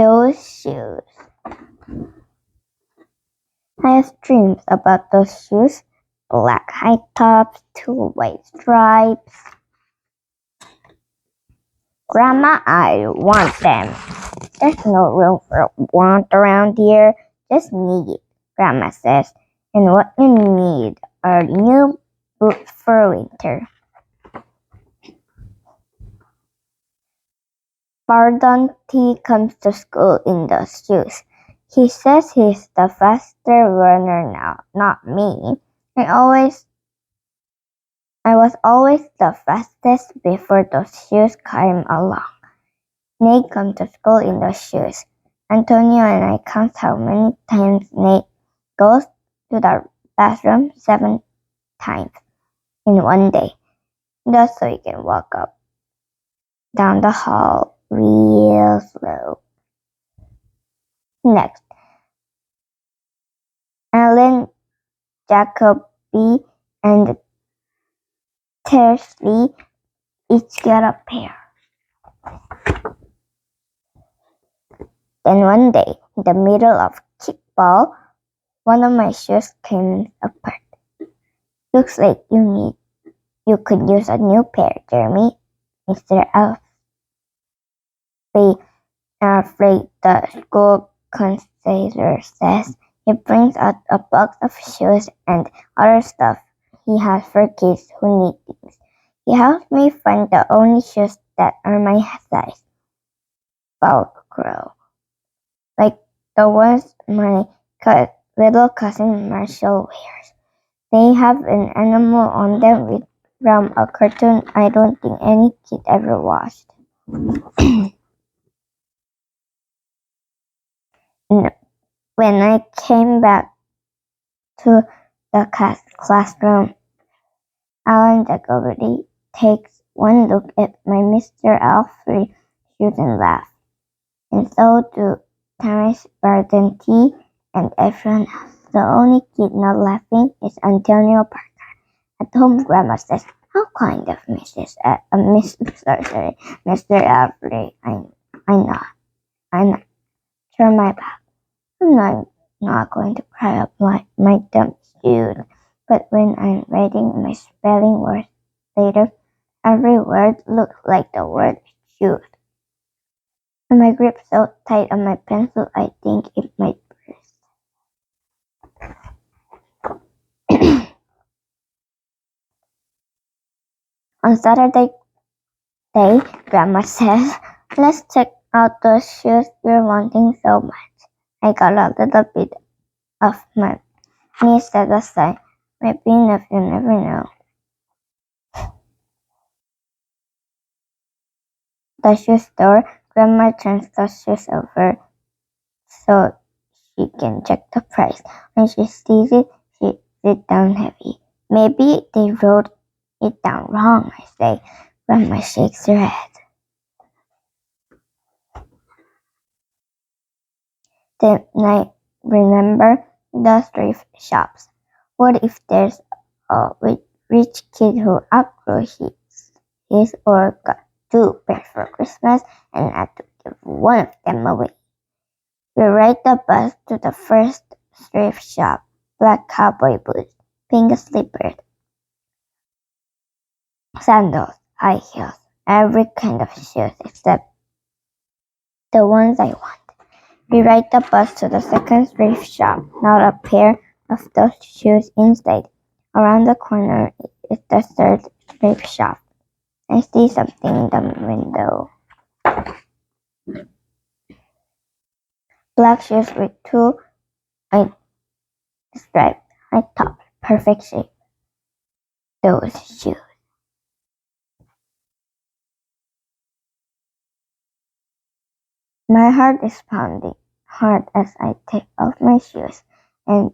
those shoes. I have dreams about those shoes. Black high tops, 2 white stripes. Grandma, I want them. There's no room for want around here. Just need, Grandma says. And what you need are new boots for winter. Bardonty comes to school in those shoes. He says he's the faster runner now, not me. I was always the fastest before those shoes came along. Nate comes to school in those shoes. Antonio and I count how many times Nate goes to the bathroom 7 times in one day, just so he can walk up down the hall real slow. Next, Ellen, Jacoby, and Tersley each get a pair. Then one day, in the middle of kickball, one of my shoes came apart. Looks like you could use a new pair, Jeremy. Mr. Alfie are afraid the school counselor says. He brings out a box of shoes and other stuff he has for kids who need things. He helps me find the only shoes that are my size. Velcro. Like the ones my little cousin Marshall wears. They have an animal on them from a cartoon I don't think any kid ever watched. When I came back to the classroom, Alan Jacoby takes one look at my Mr. Alfred shoes and laughs. And so do Terence Bardonty and everyone else. The only kid not laughing is Antonio Parker. At home, Grandma says, "How kind of Mr. Alfred. I'm not. Turn my back. I'm not going to cry up my dumb shoes. But when I'm writing my spelling words later, every word looks like the word shoes. And my grip so tight on my pencil I think it might burst." On Saturday, Grandma says, "Let's check out those shoes you're wanting so much." I got a little bit of my niece set aside. Maybe if you never know. The shoe store, Grandma turns the shoes over so she can check the price. When she sees it, she sits down heavy. "Maybe they wrote it down wrong," I say. Grandma shakes her head. Then I remember the thrift shops. What if there's a rich kid who outgrew his or got 2 pairs for Christmas and had to give one of them away? We ride the bus to the first thrift shop. Black cowboy boots, pink slippers, sandals, high heels, every kind of shoes except the ones I want. We ride the bus to the second thrift shop. Not a pair of those shoes inside. Around the corner is the third thrift shop. I see something in the window. Black shoes with 2 white striped high tops. Perfect shape. Those shoes. My heart is pounding hard as I take off my shoes and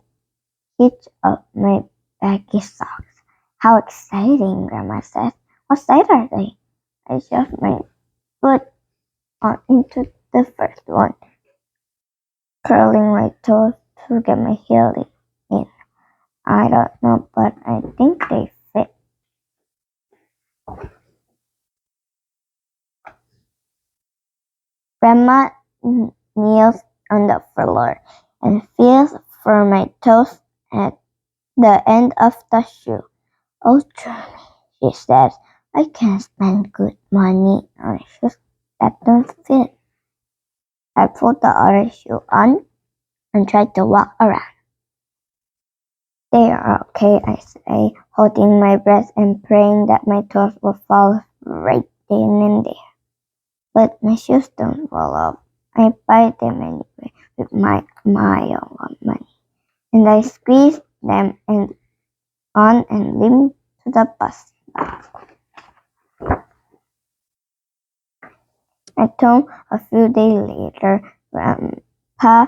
hitch up my baggy socks. "How exciting," Grandma says. "What size are they?" I shove my foot into the first one, curling my toes to get my heel in. I don't know, but I think they fit. Grandma kneels on the floor and feels for my toes at the end of the shoe. Oh, Charlie, she says, I can't spend good money on shoes that don't fit. I put the other shoe on and try to walk around. They are okay, I say, holding my breath and praying that my toes will fall right then and there. But my shoes don't fall off. I buy them anyway with my own money, and I squeeze them on and limp to the bus stop. At home, a few days later, Grandpa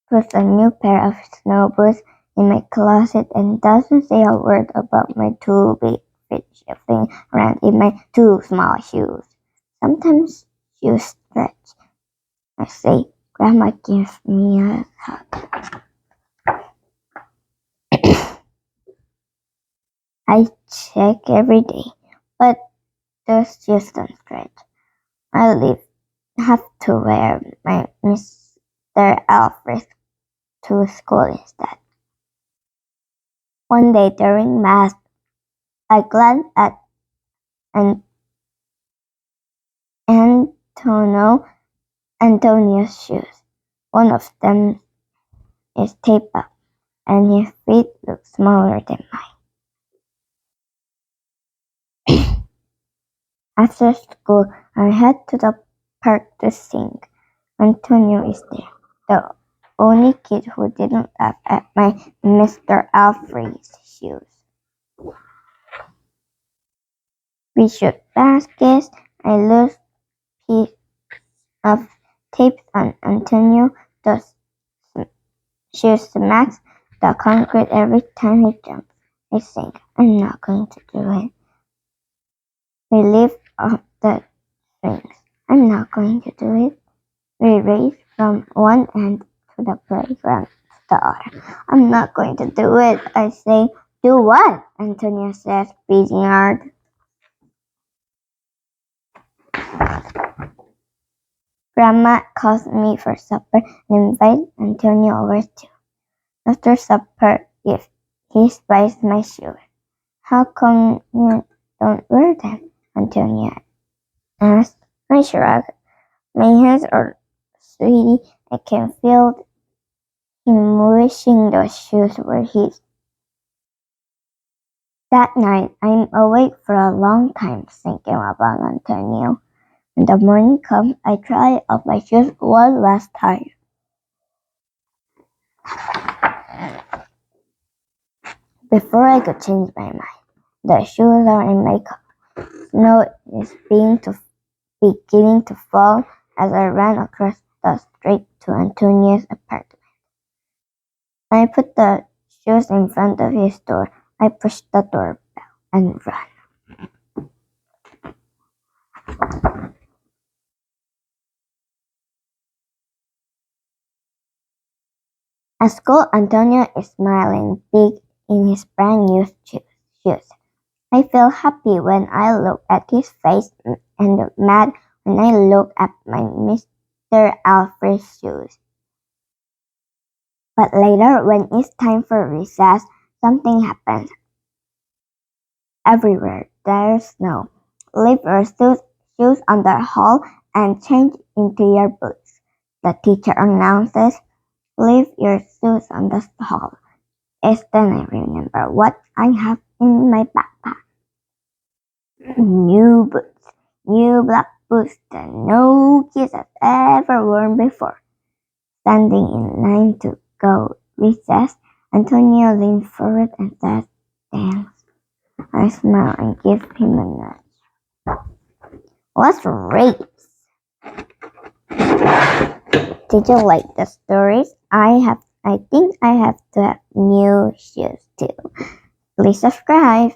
puts a new pair of snow boots in my closet and doesn't say a word about my too big feet shifting around in my too small shoes. Sometimes shoes stretch. I say, Grandma gives me a hug. I check every day, but those shoes don't stretch. I have to wear my Mr. Alfred to school instead. One day during math, I glanced at an Antonio's shoes. One of them is taped up, and his feet look smaller than mine. After school, I head to the park to sing. Antonio is there, the only kid who didn't laugh at my Mr. Alfred's shoes. We shoot baskets. I lose piece of tape on Antonio. The shoes smacks the concrete every time he jumps. I think I'm not going to do it. We lift up the strings. I'm not going to do it. We race from one end to the playground to the other. I'm not going to do it. I say, do what? Antonio says, breathing hard. Grandma calls me for supper and invites Antonio over too. After supper, if he spies my shoes, how come you don't wear them? Antonio asked. I shrug. My hands are sweaty. I can feel him wishing those shoes were his. That night, I'm awake for a long time thinking about Antonio. When the morning comes, I try on my shoes one last time. Before I could change my mind, the shoes are in my car. Snow is beginning to fall as I ran across the street to Antonio's apartment. I put the shoes in front of his door. I push the doorbell and run. At school, Antonio is smiling big in his brand new shoes. I feel happy when I look at his face and mad when I look at my Mr. Alfred's shoes. But later, when it's time for recess, something happens. Everywhere there's snow. Leave your shoes on the hall and change into your boots. The teacher announces, leave your shoes on the hall. It's then I remember what I have in my backpack. New boots. New black boots that no kid has ever worn before. Standing in line to go recess, Antonio leans forward and says, thanks. I smile and give him a nudge. Let's race! Did you like the stories? I think I have to have new shoes too. Please subscribe.